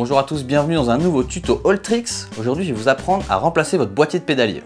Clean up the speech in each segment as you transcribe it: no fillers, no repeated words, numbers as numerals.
Bonjour à tous, bienvenue dans un nouveau tuto Alltricks. Aujourd'hui je vais vous apprendre à remplacer votre boîtier de pédalier.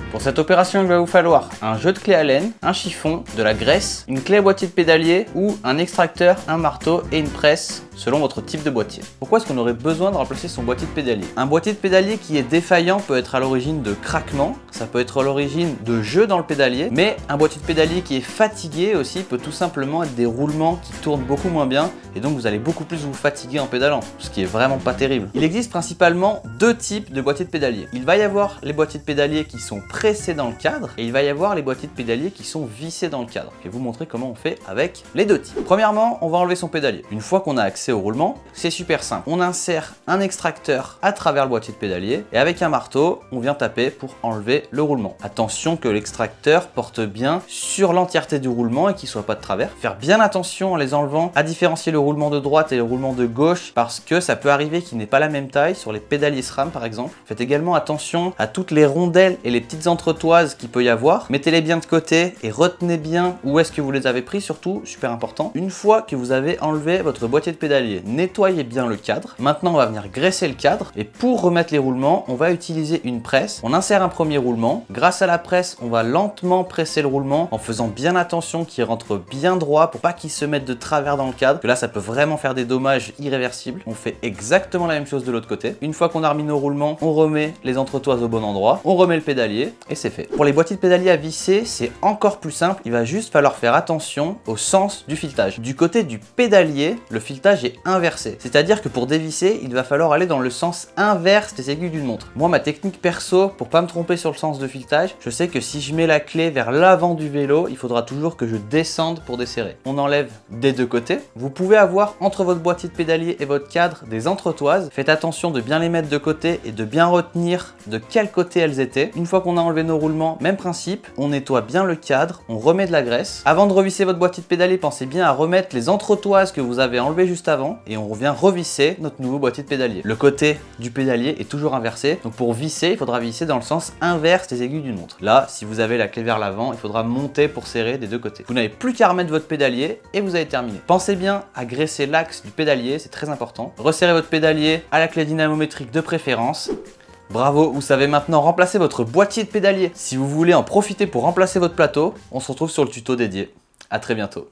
Pour cette opération, il va vous falloir un jeu de clé Allen, un chiffon, de la graisse, une clé à boîtier de pédalier ou un extracteur, un marteau et une presse selon votre type de boîtier. Pourquoi est-ce qu'on aurait besoin de remplacer son boîtier de pédalier? Un boîtier de pédalier qui est défaillant peut être à l'origine de craquements, ça peut être à l'origine de jeux dans le pédalier, mais un boîtier de pédalier qui est fatigué aussi peut tout simplement être des roulements qui tournent beaucoup moins bien et donc vous allez beaucoup plus vous fatiguer en pédalant, ce qui est vraiment pas terrible. Il existe principalement deux types de boîtiers de pédalier. Il va y avoir les boîtiers de pédalier qui sont pressés dans le cadre et il va y avoir les boîtiers de pédalier qui sont vissés dans le cadre. Je vais vous montrer comment on fait avec les deux types. Premièrement, on va enlever son pédalier. Une fois qu'on a accès au roulement, c'est super simple. On insère un extracteur à travers le boîtier de pédalier et avec un marteau, on vient taper pour enlever le roulement. Attention que l'extracteur porte bien sur l'entièreté du roulement et qu'il soit pas de travers. Faire bien attention en les enlevant à différencier le roulement de droite et le roulement de gauche parce que ça peut arriver qu'il n'ait pas la même taille sur les pédaliers SRAM par exemple. Faites également attention à toutes les rondelles et les petites entretoises qu'il peut y avoir. Mettez-les bien de côté et retenez bien où est-ce que vous les avez pris, surtout, super important. Une fois que vous avez enlevé votre boîtier de pédalier, nettoyez bien le cadre. Maintenant, on va venir graisser le cadre et pour remettre les roulements, on va utiliser une presse. On insère un premier roulement. Grâce à la presse, on va lentement presser le roulement en faisant bien attention qu'il rentre bien droit pour pas qu'il se mette de travers dans le cadre. Que là, ça peut vraiment faire des dommages irréversibles. On fait exactement la même chose de l'autre côté. Une fois qu'on a remis nos roulements, on remet les entretoises au bon endroit. On remet le pédalier et c'est fait. Pour les boîtiers de pédalier à visser, c'est encore plus simple. Il va juste falloir faire attention au sens du filetage. Du côté du pédalier, le filetage est inversé. C'est-à-dire que pour dévisser, il va falloir aller dans le sens inverse des aiguilles d'une montre. Moi, ma technique perso, pour pas me tromper sur le sens de filetage, je sais que si je mets la clé vers l'avant du vélo, il faudra toujours que je descende pour desserrer. On enlève des deux côtés. Vous pouvez avoir entre votre boîtier de pédalier et votre cadre des entretoises. Faites attention de bien les mettre de côté et de bien retenir de quel côté elles étaient. Une fois qu'on a enlevé nos roulements, même principe, on nettoie bien le cadre, on remet de la graisse. Avant de revisser votre boîtier de pédalier, pensez bien à remettre les entretoises que vous avez enlevées juste avant et on revient revisser notre nouveau boîtier de pédalier. Le côté du pédalier est toujours inversé, donc pour visser, il faudra visser dans le sens inverse des aiguilles d'une montre. Là, si vous avez la clé vers l'avant, il faudra monter pour serrer des deux côtés. Vous n'avez plus qu'à remettre votre pédalier et vous avez terminé. Pensez bien à graisser l'axe du pédalier, c'est très important. Resserrez votre pédalier à la clé dynamométrique de préférence. Bravo, vous savez maintenant remplacer votre boîtier de pédalier. Si vous voulez en profiter pour remplacer votre plateau, on se retrouve sur le tuto dédié. À très bientôt.